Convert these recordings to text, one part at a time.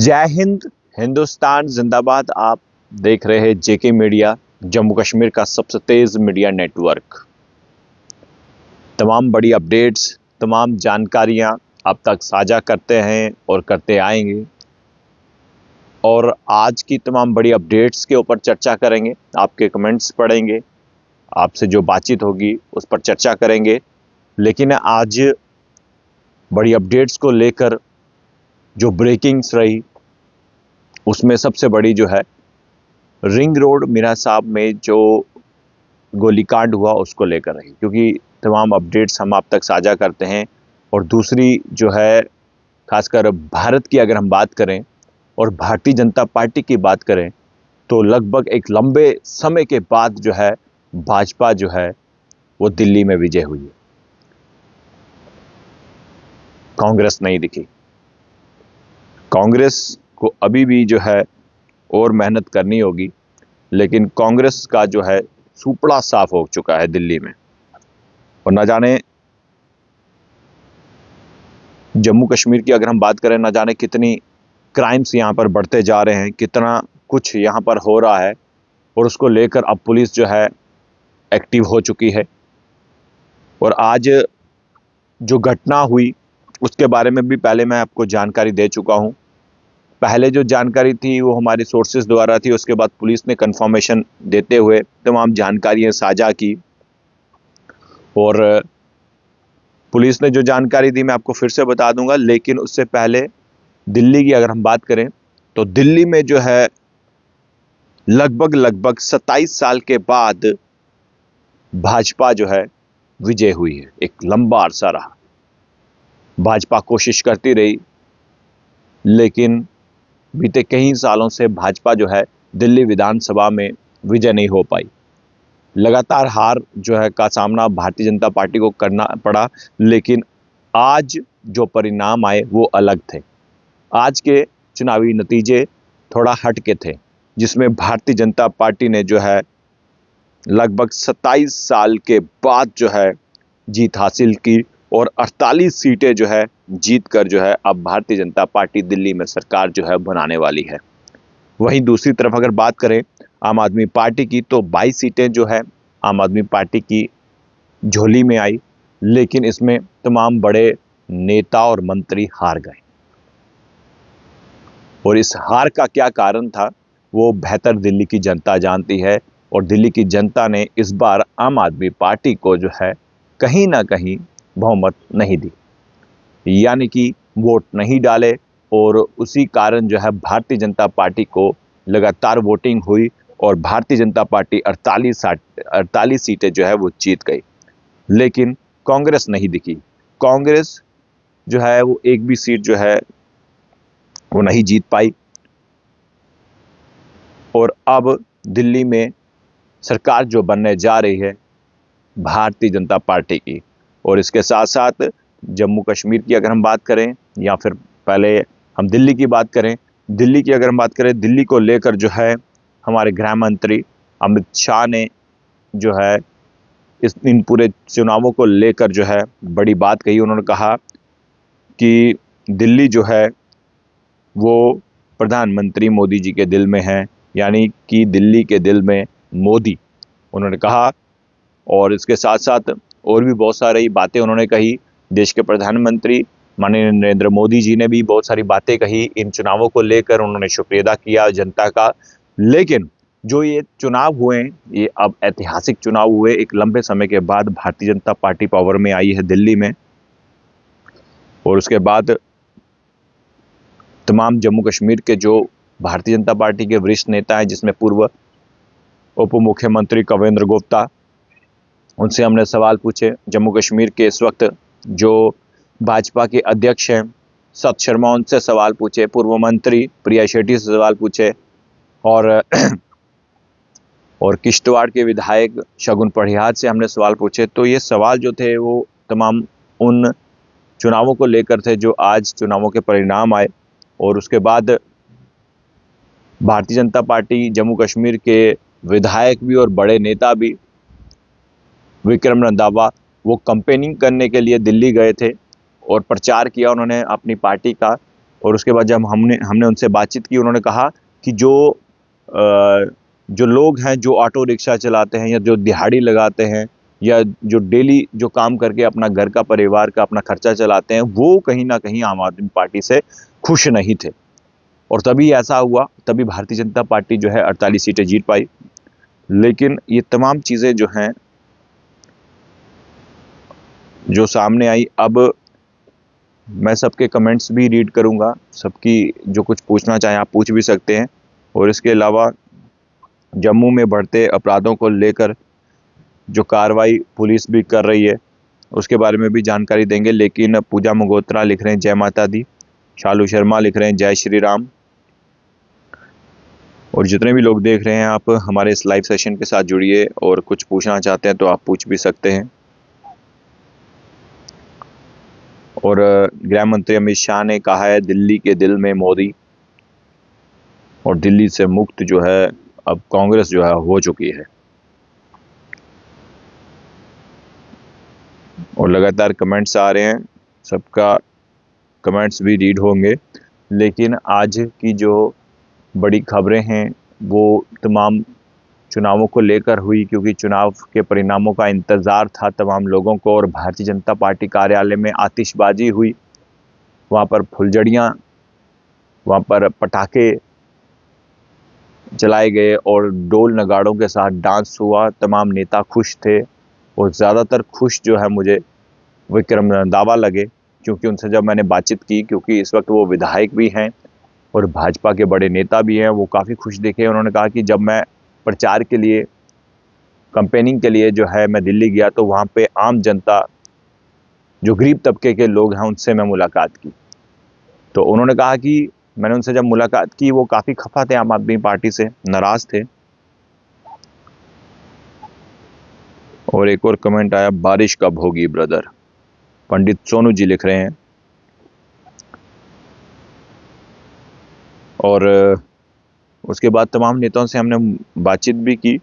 जय हिंद, हिंदुस्तान जिंदाबाद। आप देख रहे हैं जेके मीडिया, जम्मू कश्मीर का सबसे तेज मीडिया नेटवर्क। तमाम बड़ी अपडेट्स, तमाम जानकारियां अब तक साझा करते हैं और करते आएंगे। और आज की तमाम बड़ी अपडेट्स के ऊपर चर्चा करेंगे, आपके कमेंट्स पढ़ेंगे, आपसे जो बातचीत होगी उस पर चर्चा करेंगे। लेकिन आज बड़ी अपडेट्स को लेकर जो ब्रेकिंग्स रही, उसमें सबसे बड़ी जो है रिंग रोड मीरा साहब में जो गोलीकांड हुआ उसको लेकर रही, क्योंकि तमाम अपडेट्स हम आप तक साझा करते हैं। और दूसरी जो है, खासकर भारत की अगर हम बात करें और भारतीय जनता पार्टी की बात करें, तो लगभग एक लंबे समय के बाद जो है भाजपा जो है वो दिल्ली में विजय हुई है। कांग्रेस नहीं दिखी। कांग्रेस को अभी भी जो है और मेहनत करनी होगी, लेकिन कांग्रेस का जो है सुपड़ा साफ हो चुका है दिल्ली में। और न जाने जम्मू कश्मीर की अगर हम बात करें, न जाने कितनी क्राइम्स यहाँ पर बढ़ते जा रहे हैं, कितना कुछ यहाँ पर हो रहा है। और उसको लेकर अब पुलिस जो है एक्टिव हो चुकी है। और आज जो घटना हुई उसके बारे में भी पहले मैं आपको जानकारी दे चुका हूँ। पहले जो जानकारी थी वो हमारे सोर्सेज द्वारा थी, उसके बाद पुलिस ने कंफर्मेशन देते हुए तमाम जानकारियाँ साझा की। और पुलिस ने जो जानकारी दी मैं आपको फिर से बता दूंगा, लेकिन उससे पहले दिल्ली की अगर हम बात करें तो दिल्ली में जो है लगभग 27 साल के बाद भाजपा जो है विजय हुई है। एक लंबा अरसा रहा, भाजपा कोशिश करती रही, लेकिन बीते कई सालों से भाजपा जो है दिल्ली विधानसभा में विजय नहीं हो पाई। लगातार हार जो है का सामना भारतीय जनता पार्टी को करना पड़ा। लेकिन आज जो परिणाम आए वो अलग थे। आज के चुनावी नतीजे थोड़ा हट के थे, जिसमें भारतीय जनता पार्टी ने जो है लगभग 27 साल के बाद जो है जीत हासिल की और 48 सीटें जो है जीत कर जो है अब भारतीय जनता पार्टी दिल्ली में सरकार जो है बनाने वाली है। वहीं दूसरी तरफ अगर बात करें आम आदमी पार्टी की, तो 22 सीटें जो है आम आदमी पार्टी की झोली में आई, लेकिन इसमें तमाम बड़े नेता और मंत्री हार गए। और इस हार का क्या कारण था वो बेहतर दिल्ली की जनता जानती है। और दिल्ली की जनता ने इस बार आम आदमी पार्टी को जो है कहीं ना कहीं बहुमत नहीं दी, यानी कि वोट नहीं डाले। और उसी कारण जो है भारतीय जनता पार्टी को लगातार वोटिंग हुई और भारतीय जनता पार्टी 48 सीटें जो है वो जीत गई। लेकिन कांग्रेस नहीं दिखी। कांग्रेस जो है वो एक भी सीट जो है वो नहीं जीत पाई। और अब दिल्ली में सरकार जो बनने जा रही है भारतीय जनता पार्टी की। और इसके साथ साथ जम्मू कश्मीर की अगर हम बात करें, या फिर पहले हम दिल्ली की बात करें, दिल्ली की अगर हम बात करें, दिल्ली को लेकर जो है हमारे गृह मंत्री अमित शाह ने जो है इन पूरे चुनावों को लेकर जो है बड़ी बात कही। उन्होंने कहा कि दिल्ली जो है वो प्रधानमंत्री मोदी जी के दिल में है, यानी कि दिल्ली के दिल में मोदी, उन्होंने कहा। और इसके साथ साथ और भी बहुत सारी बातें उन्होंने कही। देश के प्रधानमंत्री माननीय नरेंद्र मोदी जी ने भी बहुत सारी बातें कही इन चुनावों को लेकर। उन्होंने शुक्रिया अदा किया जनता का। लेकिन जो ये चुनाव हुए, ये अब ऐतिहासिक चुनाव हुए, एक लंबे समय के बाद भारतीय जनता पार्टी पावर में आई है दिल्ली में। और उसके बाद तमाम जम्मू कश्मीर के जो भारतीय जनता पार्टी के वरिष्ठ नेता हैं, जिसमें पूर्व उप मुख्यमंत्री कवेंद्र गुप्ता, उनसे हमने सवाल पूछे। जम्मू कश्मीर के इस वक्त जो भाजपा के अध्यक्ष हैं सत शर्मा, उनसे सवाल पूछे। पूर्व मंत्री प्रिया शेट्टी से सवाल पूछे। और किश्तवाड़ के विधायक शगुन पढ़ियार से हमने सवाल पूछे। तो ये सवाल जो थे वो तमाम उन चुनावों को लेकर थे जो आज चुनावों के परिणाम आए। और उसके बाद भारतीय जनता पार्टी जम्मू कश्मीर के विधायक भी और बड़े नेता भी, विक्रम रंधावा, वो कैंपेनिंग करने के लिए दिल्ली गए थे और प्रचार किया उन्होंने अपनी पार्टी का। और उसके बाद जब हमने उनसे बातचीत की, उन्होंने कहा कि जो लोग हैं जो ऑटो रिक्शा चलाते हैं या जो दिहाड़ी लगाते हैं या जो डेली जो काम करके अपना घर का, परिवार का अपना खर्चा चलाते हैं, वो कहीं ना कहीं आम आदमी पार्टी से खुश नहीं थे। और तभी ऐसा हुआ, तभी भारतीय जनता पार्टी जो है 48 सीटें जीत पाई। लेकिन ये तमाम चीज़ें जो हैं जो सामने आई, अब मैं सबके कमेंट्स भी रीड करूंगा, सबकी जो कुछ पूछना चाहें आप पूछ भी सकते हैं। और इसके अलावा जम्मू में बढ़ते अपराधों को लेकर जो कार्रवाई पुलिस भी कर रही है उसके बारे में भी जानकारी देंगे। लेकिन पूजा मगोत्रा लिख रहे हैं जय माता दी, शालू शर्मा लिख रहे हैं जय श्री राम। और जितने भी लोग देख रहे हैं आप हमारे इस लाइव सेशन के साथ जुड़िए, और कुछ पूछना चाहते हैं तो आप पूछ भी सकते हैं। और गृह मंत्री अमित शाह ने कहा है दिल्ली के दिल में मोदी, और दिल्ली से मुक्त जो है अब कांग्रेस जो है हो चुकी है। और लगातार कमेंट्स आ रहे हैं, सबका कमेंट्स भी रीड होंगे। लेकिन आज की जो बड़ी खबरें हैं वो तमाम चुनावों को लेकर हुई, क्योंकि चुनाव के परिणामों का इंतज़ार था तमाम लोगों को। और भारतीय जनता पार्टी कार्यालय में आतिशबाजी हुई, वहाँ पर फुलझड़ियाँ, वहाँ पर पटाखे जलाए गए और डोल नगाड़ों के साथ डांस हुआ। तमाम नेता खुश थे, और ज़्यादातर खुश जो है मुझे विक्रम रंधावा लगे, क्योंकि उनसे जब मैंने बातचीत की, क्योंकि इस वक्त वो विधायक भी हैं और भाजपा के बड़े नेता भी हैं, वो काफ़ी खुश दिखे। उन्होंने कहा कि जब मैं प्रचार के लिए, कैंपेनिंग के लिए जो है मैं दिल्ली गया तो वहाँ पे आम जनता, जो गरीब तबके के लोग हैं, उनसे मैं मुलाकात की। तो उन्होंने कहा कि मैंने उनसे जब मुलाकात की वो काफ़ी खफा थे, आम आदमी पार्टी से नाराज़ थे। और एक और कमेंट आया, बारिश कब होगी ब्रदर, पंडित सोनू जी लिख रहे हैं। और उसके बाद तमाम नेताओं से हमने बातचीत भी की।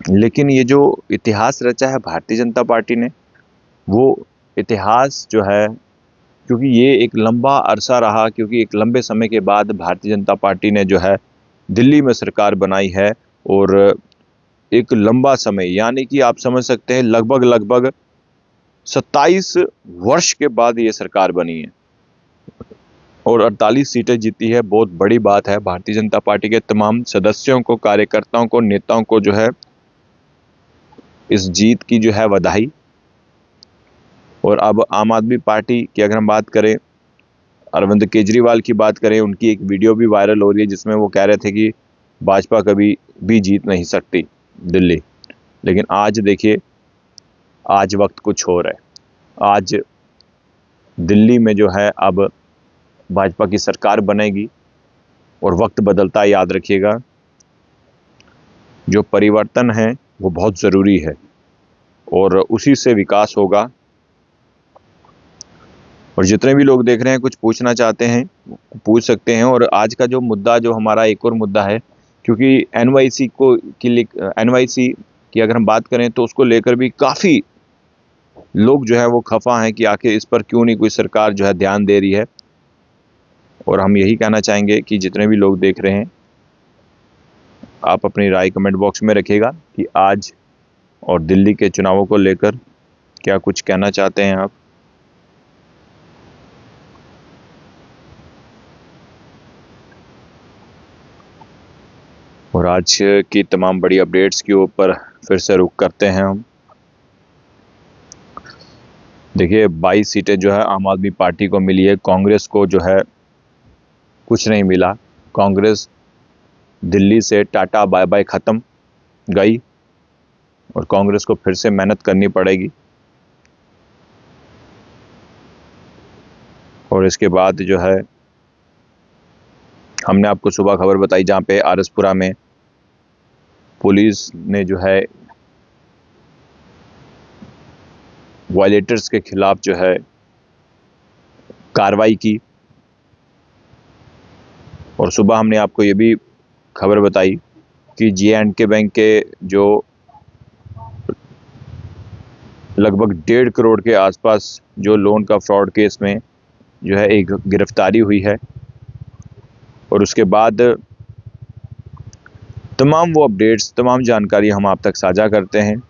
लेकिन ये जो इतिहास रचा है भारतीय जनता पार्टी ने, वो इतिहास जो है, क्योंकि ये एक लंबा अरसा रहा, क्योंकि एक लंबे समय के बाद भारतीय जनता पार्टी ने जो है दिल्ली में सरकार बनाई है। और एक लंबा समय, यानी कि आप समझ सकते हैं लगभग 27 वर्ष के बाद ये सरकार बनी है और 48 सीटें जीती है। बहुत बड़ी बात है। भारतीय जनता पार्टी के तमाम सदस्यों को, कार्यकर्ताओं को, नेताओं को जो है इस जीत की जो है बधाई। और अब आम आदमी पार्टी की अगर हम बात करें, अरविंद केजरीवाल की बात करें, उनकी एक वीडियो भी वायरल हो रही है जिसमें वो कह रहे थे कि भाजपा कभी भी जीत नहीं सकती दिल्ली। लेकिन आज देखिए, आज वक्त कुछ और है। आज दिल्ली में जो है अब भाजपा की सरकार बनेगी, और वक्त बदलता है, याद रखिएगा। जो परिवर्तन है वो बहुत ज़रूरी है, और उसी से विकास होगा। और जितने भी लोग देख रहे हैं कुछ पूछना चाहते हैं पूछ सकते हैं। और आज का जो मुद्दा, जो हमारा एक और मुद्दा है, क्योंकि एनवाईसी की अगर हम बात करें तो उसको लेकर भी काफ़ी लोग जो है वो खफा हैं कि आखिर इस पर क्यों नहीं कोई सरकार जो है ध्यान दे रही है। और हम यही कहना चाहेंगे कि जितने भी लोग देख रहे हैं, आप अपनी राय कमेंट बॉक्स में रखिएगा कि आज और दिल्ली के चुनावों को लेकर क्या कुछ कहना चाहते हैं आप। और आज की तमाम बड़ी अपडेट्स के ऊपर फिर से रुख करते हैं हम। देखिए, 22 सीटें जो है आम आदमी पार्टी को मिली है, कांग्रेस को जो है कुछ नहीं मिला। कांग्रेस दिल्ली से टाटा बाय बाय ख़त्म गई, और कांग्रेस को फिर से मेहनत करनी पड़ेगी। और इसके बाद जो है हमने आपको सुबह खबर बताई जहाँ पे आरएसपुरा में पुलिस ने जो है वायलेटर्स के खिलाफ जो है कार्रवाई की। और सुबह हमने आपको ये भी खबर बताई कि J&K बैंक के जो लगभग 1.5 करोड़ के आसपास जो लोन का फ्रॉड केस में जो है एक गिरफ्तारी हुई है, और उसके बाद तमाम वो अपडेट्स, तमाम जानकारी हम आप तक साझा करते हैं।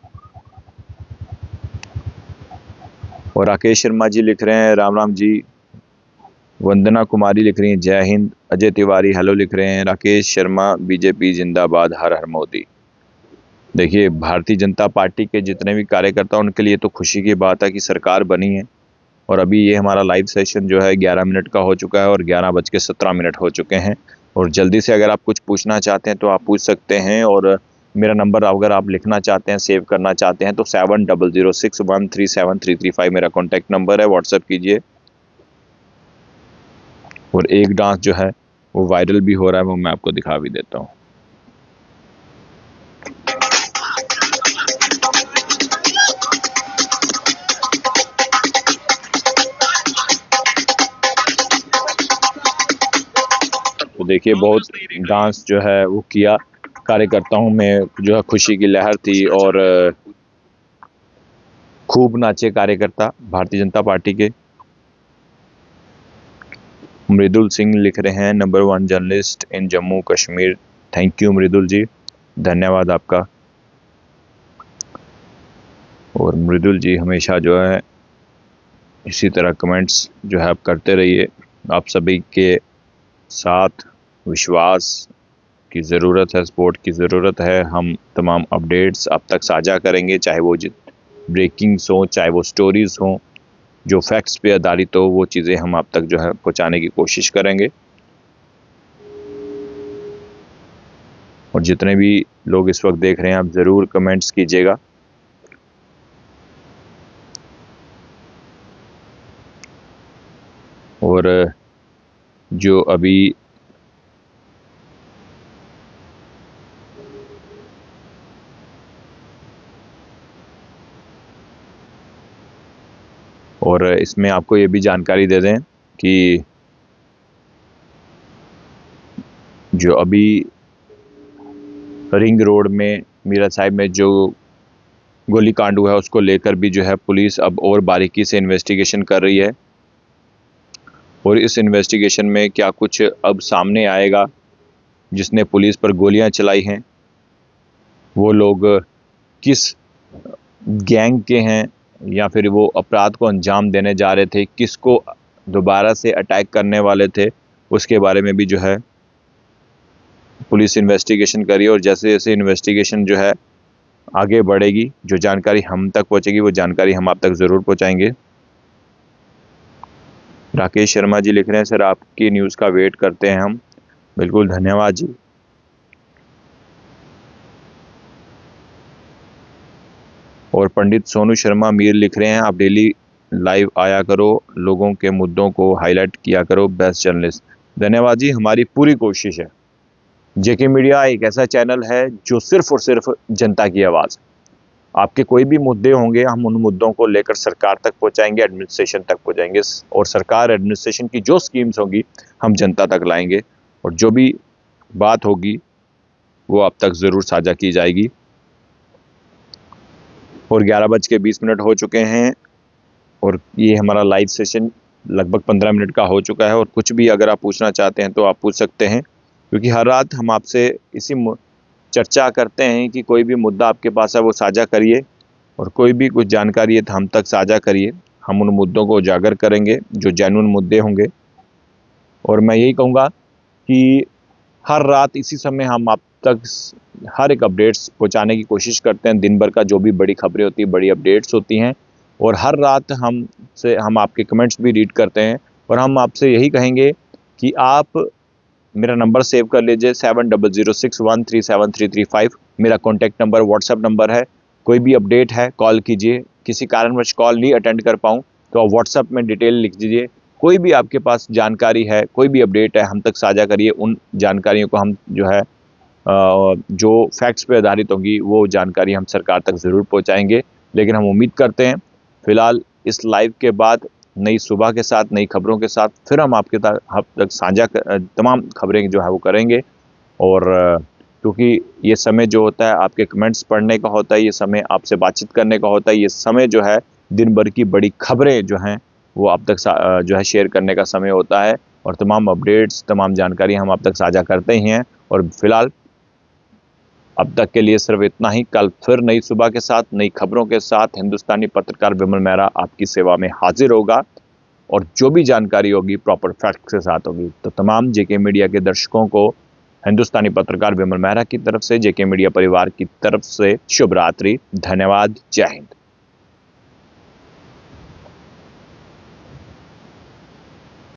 और राकेश शर्मा जी लिख रहे हैं राम राम जी, वंदना कुमारी लिख रही हैं जय हिंद, अजय तिवारी हेलो लिख रहे हैं, राकेश शर्मा बीजेपी जिंदाबाद हर हर मोदी। देखिए, भारतीय जनता पार्टी के जितने भी कार्यकर्ता उनके लिए तो खुशी की बात है कि सरकार बनी है। और अभी ये हमारा लाइव सेशन जो है 11 मिनट का हो चुका है और 11:17 हो चुके हैं। और जल्दी से अगर आप कुछ पूछना चाहते हैं तो आप पूछ सकते हैं। और मेरा नंबर अगर आप लिखना चाहते हैं, सेव करना चाहते हैं तो 7006137335 मेरा कॉन्टैक्ट नंबर है, व्हाट्सएप कीजिए। और एक डांस जो है वो वायरल भी हो रहा है, वो मैं आपको दिखा भी देता हूँ। तो देखिए, बहुत डांस जो है वो किया, कार्यकर्ताओं में जो है खुशी की लहर थी और खूब नाचे कार्यकर्ता भारतीय जनता पार्टी के। मृदुल सिंह लिख रहे हैं number 1 journalist in Jammu Kashmir. Thank you Mridul ji, धन्यवाद आपका। और मृदुल जी हमेशा जो है इसी तरह कमेंट्स जो है आप करते रहिए। आप सभी के साथ विश्वास की ज़रूरत है, सपोर्ट की ज़रूरत है। हम तमाम अपडेट्स आप तक साझा करेंगे, चाहे वो ब्रेकिंग्स हो, चाहे वो स्टोरीज़ हों, जो फैक्ट्स पे आधारित हो, वो चीज़ें हम आप तक जो है पहुंचाने की कोशिश करेंगे। और जितने भी लोग इस वक्त देख रहे हैं, आप ज़रूर कमेंट्स कीजिएगा। और जो अभी और इसमें आपको ये भी जानकारी दे दें कि जो अभी रिंग रोड में मीरा साहिब में जो गोलीकांड हुआ है, उसको लेकर भी जो है पुलिस अब और बारीकी से इन्वेस्टिगेशन कर रही है। और इस इन्वेस्टिगेशन में क्या कुछ अब सामने आएगा, जिसने पुलिस पर गोलियां चलाई हैं, वो लोग किस गैंग के हैं या फिर वो अपराध को अंजाम देने जा रहे थे, किसको दोबारा से अटैक करने वाले थे, उसके बारे में भी जो है पुलिस इन्वेस्टिगेशन करी। और जैसे जैसे इन्वेस्टिगेशन जो है आगे बढ़ेगी, जो जानकारी हम तक पहुंचेगी वो जानकारी हम आप तक ज़रूर पहुंचाएंगे। राकेश शर्मा जी लिख रहे हैं सर आपकी न्यूज़ का वेट करते हैं हम। बिल्कुल, धन्यवाद जी। और पंडित सोनू शर्मा मीर लिख रहे हैं आप डेली लाइव आया करो, लोगों के मुद्दों को हाईलाइट किया करो, बेस्ट जर्नलिस्ट। धन्यवाद जी, हमारी पूरी कोशिश है। जेके मीडिया एक ऐसा चैनल है जो सिर्फ और सिर्फ जनता की आवाज़। आपके कोई भी मुद्दे होंगे, हम उन मुद्दों को लेकर सरकार तक पहुंचाएंगे, एडमिनिस्ट्रेशन तक पहुंचाएंगे। और सरकार एडमिनिस्ट्रेशन की जो स्कीम्स होंगी हम जनता तक लाएंगे, और जो भी बात होगी वो आप तक ज़रूर साझा की जाएगी। और 11:20 हो चुके हैं और ये हमारा लाइव सेशन लगभग 15 मिनट का हो चुका है। और कुछ भी अगर आप पूछना चाहते हैं तो आप पूछ सकते हैं, क्योंकि हर रात हम आपसे इसी चर्चा करते हैं कि कोई भी मुद्दा आपके पास है वो साझा करिए, और कोई भी कुछ जानकारी है तो हम तक साझा करिए। हम उन मुद्दों को उजागर करेंगे जो जेन्युइन मुद्दे होंगे। और मैं यही कहूँगा कि हर रात इसी समय हम आप तक हर एक अपडेट्स पहुंचाने की कोशिश करते हैं। दिन भर का जो भी बड़ी खबरें होती हैं, बड़ी अपडेट्स होती हैं, और हर रात हम आपके कमेंट्स भी रीड करते हैं। और हम आपसे यही कहेंगे कि आप मेरा नंबर सेव कर लीजिए, 7006137335 मेरा कॉन्टैक्ट नंबर, व्हाट्सएप नंबर है। कोई भी अपडेट है कॉल कीजिए, किसी कारणवश कॉल नहीं अटेंड कर पाऊँ तो आप व्हाट्सएप में डिटेल लिख दीजिए। कोई भी आपके पास जानकारी है, कोई भी अपडेट है, हम तक साझा करिए। उन जानकारियों को हम जो है जो फैक्ट्स पे आधारित होंगी वो जानकारी हम सरकार तक ज़रूर पहुंचाएंगे। लेकिन हम उम्मीद करते हैं फ़िलहाल इस लाइव के बाद नई सुबह के साथ, नई खबरों के साथ फिर हम आपके तक साझा तमाम खबरें जो है वो करेंगे। और क्योंकि ये समय जो होता है आपके कमेंट्स पढ़ने का होता है, ये समय आपसे बातचीत करने का होता है, ये समय जो है दिन भर की बड़ी खबरें जो हैं वो आप तक जो है शेयर करने का समय होता है, और तमाम अपडेट्स, तमाम जानकारी हम आप तक साझा करते ही हैं। और फिलहाल अब तक के लिए सिर्फ इतना ही। कल फिर नई सुबह के साथ, नई खबरों के साथ हिंदुस्तानी पत्रकार विमल मेहरा आपकी सेवा में हाजिर होगा, और जो भी जानकारी होगी प्रॉपर फैक्ट के साथ होगी। तो तमाम जेके मीडिया के दर्शकों को हिंदुस्तानी पत्रकार विमल मेहरा की तरफ से, जेके मीडिया परिवार की तरफ से शुभ रात्रि, धन्यवाद, जय हिंद।